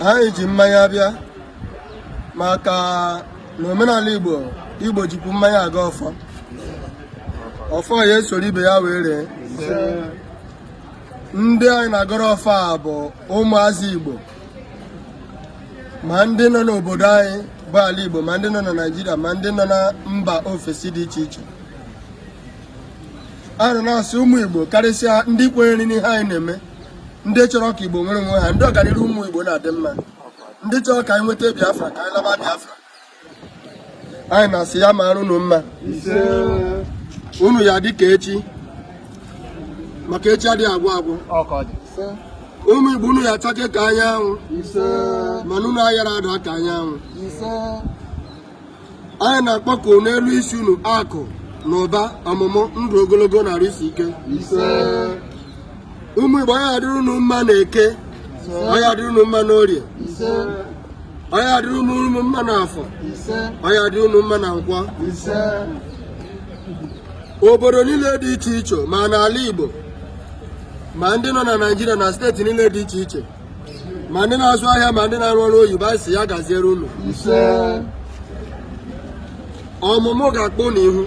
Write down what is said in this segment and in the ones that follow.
anyị ji mmanya bịa maka n'omenala Igbo jikwu mmanya aga ọfọ ya esoro ibe ya wee ree. Ndị anyị na-agọrọ ọfọ a bụ ụmụazị Igbo, ma ndị nọ n'obodo anyị bụ ala Igbo, ma ndị nọ na Naịjirịa, ma ndị nọ na mba ofesi dị iche iche. Anyị na-asị ụmụ Igbo, karịsịa ndị kwenyere n'ihe anyị na-eme, ndị chọrọ ka Igbo nwere onwe ha, ndị ọganihu ụmụ Igbo na-adị mma, ndị chọrọ ka anyị nweta Biafra, ka anyị laba Biafra. Anyị na-asị ya mara unu mma, unu ya dị ka echi, maka echi adịghị agwụ agwụ. Ụmụ Igbo unu ya chake ka anyanwụ, mana unu ayara ada ka anyanwụ. Anyị na-akpọku n'elu isi unu akụ na ụba, ọmụmụ, ndụ ogologo na arụ isi ike. Ụmụ Igbo anyị adịrị unu mma na Eke, anyị adịrị unu mma na Orie, anyị adịrị unu mma na Afọ, anyị adịrị unu mma na Nkwọ. Obodo niile dị iche iche, ma n'ala Igbo, ma ndị nọ na Naịjirịa na steeti niile dị iche iche, ma ndị na-azụ ahịa, ma ndị na-arụ ọrụ oyibo, anyị si ya gaziere unu. Ọmụmụ ga-akpụ n'ihu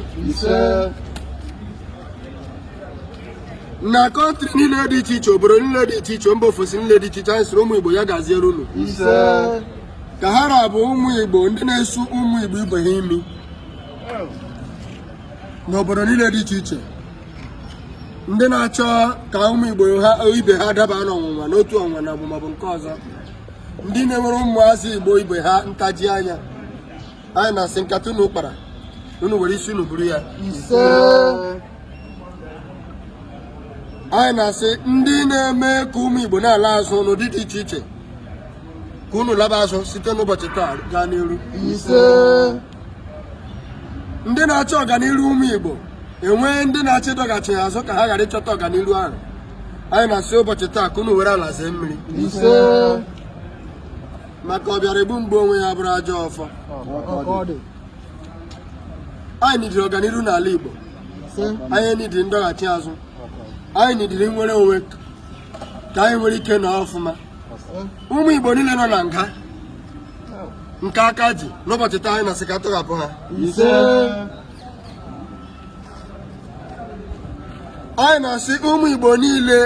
na kọntrị niile dị iche iche, obodo niile dị iche iche, mba ofesi niile dị iche iche, anyị sịrị ụmụ Igbo ya gaziere unu. Ka ha rabụ ụmụ Igbo ndị na-esu ụmụ Igbo ibe ha imi n'obodo niile dị iche iche, ndị na-achọ ka ụmụ Igbo ibe ha daba n'ọnwụnwa n'otu ọnwụnwa na bụ maọbụ nke ọzọ, ndị na-enwere ụmụazị Igbo ibe ha ntaji anya. Anyị na-asị nkata unu kpara, unu were isi unu buru ya. Anyị na-asị ndị na-eme ka ụmụ Igbo na-ala azụ n'ụdị dị iche iche, ka unu laba azụ site n'ụbọchị taa gaa n'iru. Ndị na-achọ ọganiru ụmụ Igbo, enwee ndị na-achọ ịdọghachi ha azụ ka ha ghara ịchọta ọganiru ahụ. Anyị na-asị ụbọchị taa ka unu were ala zee mmiri, maka ọ bịara egbu mgbe onwe ya bụrụ ajọ ọfọ. Anyị nidiri ọganiru n'ala Igbo, anyị nidiri ndọghachi azụ, anyị nidiri nwere onwe ka anyị nwere ike nọ ọfụma. Ụmụ Igbo niile nọ na nga nke aka ji n'ụbọchị taa anyị na-asị ka tọghapụ ha. Anyị na-asị ụmụ Igbo niile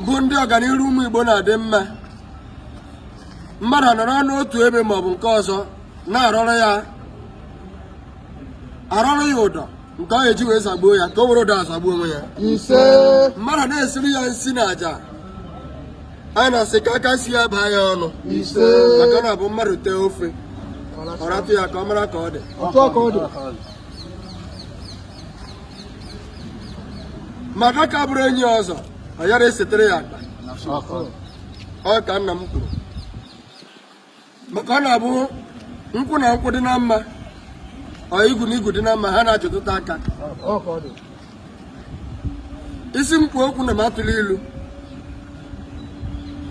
bụ ndị ọganiru ụmụ Igbo na-adị mma, mmadụ nọrọ n'otu ebe maọbụ nke ọzọ na-arọrọ ya ụdọ nke ọ ga-eji wee zagbuo ya, ka o were ụdọ azagbuo onwe ya. Mmadụ na-esiri ya nsị na aja, anyị na-asị ka aka si ya baa ya ọnụ, maka na bụ mmadụ tee ofe ọ ratụ ya ka ọ mara ka ọ dị. Maka ka bụrụ enyi ọzọ, ọ yara esetere ya akpa. Ọ ka nna m kwuru, maka ọ na-abụ nkwụ na nkwụ dị na mma, ọ igwu na igwu dị na mma, ha na-achọtụta aka. Isi mkpu okwu na m atụla ilu,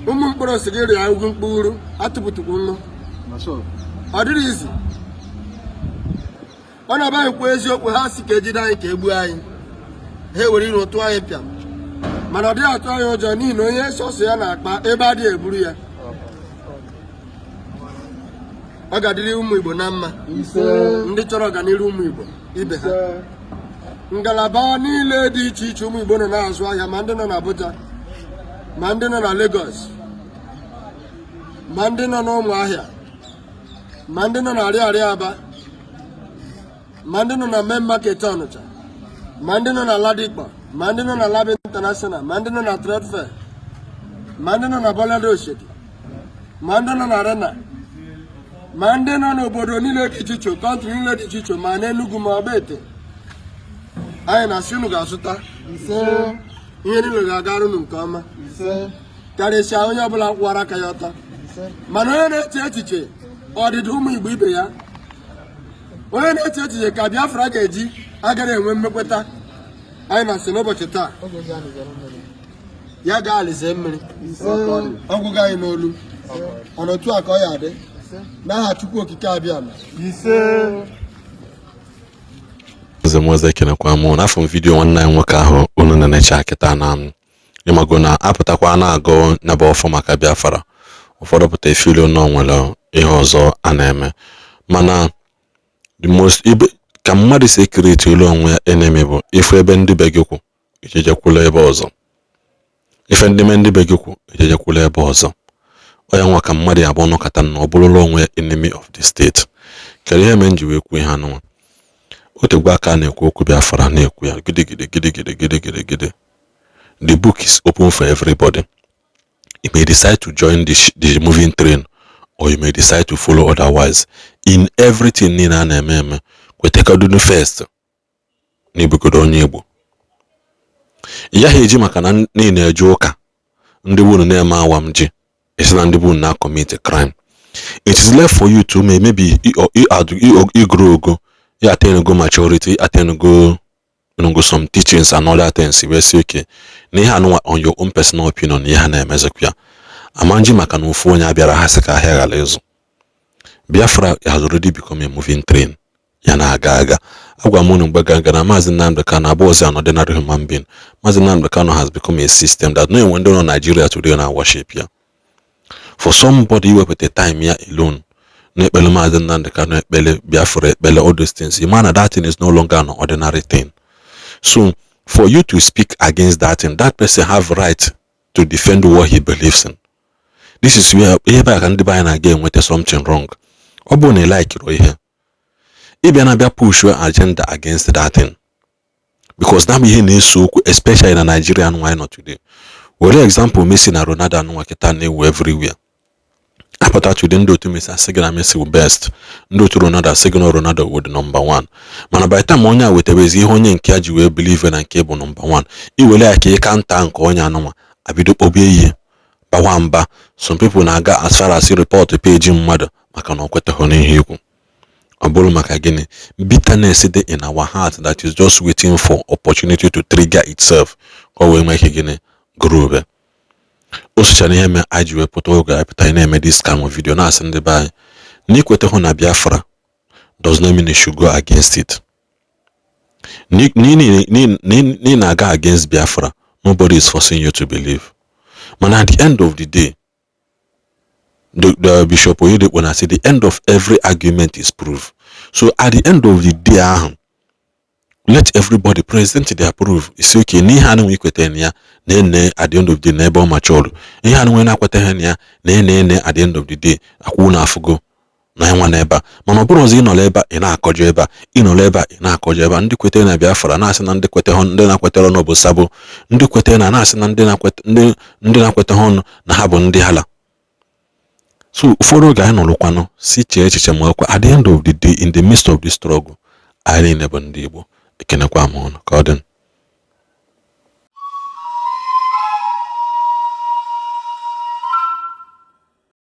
ụmụ mkpụrụ osigiri ya ugwu mkpụrụ atụpụtụkwu nnu, ọ dịrị izi. Ọ na-abaghịkwa eziokwu, ha si ka ejide anyị ka egbuo anyị, ha ewere iro tụọ anyị pịam, mana ọ dịghị atụ anyị ụjọ, n'ihi na onye sọsọ ya na-akpa ebe adịghị eburu ya. Ọ ga-adịrị ụmụ Igbo na mma, ndị chọrọ ọganiru ụmụ Igbo ibe ha. Ngalaba niile dị iche iche ụmụ Igbo nọ na-azụ ahịa, ma ndị nọ na Abuja, ma ndị nọ na Lagos, ma ndị nọ n'Ụmụahịa, ma ndị nọ na Ariaria Aba, ma ndị nọ na Main Market Ọnịcha, ma ndị nọ na Ladikpa, ma ndị nọ na Lab International, ma ndị nọ na Trade Fair, ma ndị nọ na Bolade Oshodi, ma ndị nọ na Arena, ma ndị nọ n'obodo niile dị iche iche, kọntrị niile dị iche iche, ma n'Enugu ma Ọbete. Anyị na-asị unu ga-azụta ihe niile ga-agara unu nke ọma, karịsịa onye ọbụla kwụwara aka ya ọta. Mana onye na-eche echiche ọdịdị ụmụ Igbo ibe ya, onye na-eche echiche ka Biafra ga-eji agaghị enwe mmekweta, anyị na-asị n'ụbọchị taa ya gaa alize mmiri, ọgwụgwọ anyị n'olu, ọnọtu a ka ọ ya adị n'aha Chukwu okike abịa. Mweze kenekwa mụ n'afọ m vidiyo nwanne anyị nwoke ahụ unu na-eche akịta na ịmago na apụtakwa na-agụ nyaba ọfọ maka Biafra. ụfọdụ pụta efili na onwere ihe ọzọ a na-eme. Mana the most ka mmadụ si create elu onwe ya enemy bụ ife ebe ndị be gị kwụ ijejekwula ebe ọzọ, ife ndị be gị kwụ ijejekwula ebe ọzọ. Ọ ya nwa ka mmadụ ya abụọ nọkọta na ọ bụrụla onwe ya enemy of the state. Kedu ihe mere nji wee kwuo ihe anụnwa? Otegwe aka na-ekwu okwu Biafra na-ekwu ya gidi. The book is open for everybody. You may decide to join the moving train, or you may decide to follow otherwise. In everything niile a na-eme eme, kwetekọdụnụ first na ibugodo onye Igbo. Ya ha eji maka na niile eje ụka ndị bụ na-eme awam ji esi na ndị bụ na commit crime. It is left for you to maybe grow, you attain go maturity, attain go some teachings and other things. We say okay, on your own personal opinion, ya na emezekwa. Amanji maka na ofu onye abịara ha sị ka ahịa ghara ịzụ. Biafra has already become a moving train. Ya na aga. Agwa m unu mgbe gara na Mazi Nnamdi Kanu abụghịzi an ordinary human being. Mazi Nnamdi Kanu has become a system that no one in Nigeria today na worship ya. For somebody with the time here alone, Nebele Mazi Nnamdi Kanu, Nebele Biafra, Nebele all those things, the man that thing is no longer an ordinary thing. So for you to speak against that thing, that person have right to defend what he believes in. This is where I can divine again with something wrong. Obone like it here. If you push your agenda against that thing, because now we need so, especially in a Nigerian, why not today? For example, Messi na Ronaldo and Waketane everywhere. Apata today ndo to Messi second Messi best. Ndo to Ronaldo second Ronaldo would number one. Man by the time onya with ebezi onye nke aji we believe in and cable number one. Iwele ake kanta nko onya anoma. Abido obeye bawamba. Some people naga as far as report page mmadụ maka na okwete ho n'ihe ikwu. Obolo maka gini bitterness in our heart that is just waiting for opportunity to trigger itself. Kwa we make gini groove. Osucha na me ajiwe poto ga apita na eme this kind of video na asende by ni kwete ho na Biafra does not mean you should go against it. Ni na ga against Biafra, nobody is forcing you to believe. Man, at the end of the day, the Bishop Oyede when I say the end of every argument is proof. So at the end of the day, let everybody present their proof. It's okay. Ni hanu ikwetenya ne at the end of the day nebo mature. Ni hanu wena kwetenya ne at the end of the day akuna afugo na enwa neba. Mana oburozi ino leba ina akojo eba ino leba ina akojo eba ndi kwete na Biafra na asị na ndị kwete hon ndị na kwetero no bụ sabo ndị kwete na asị na ndị na kwete hon na ha bụ ndị hala. So ụfọdụ ga anọlụkwanụ si chee echiche ma ọkwa at the end of the day in the midst of the struggle anyị na-ebe ndị Igbo ekenekwa m ọnụ ka ọ dị.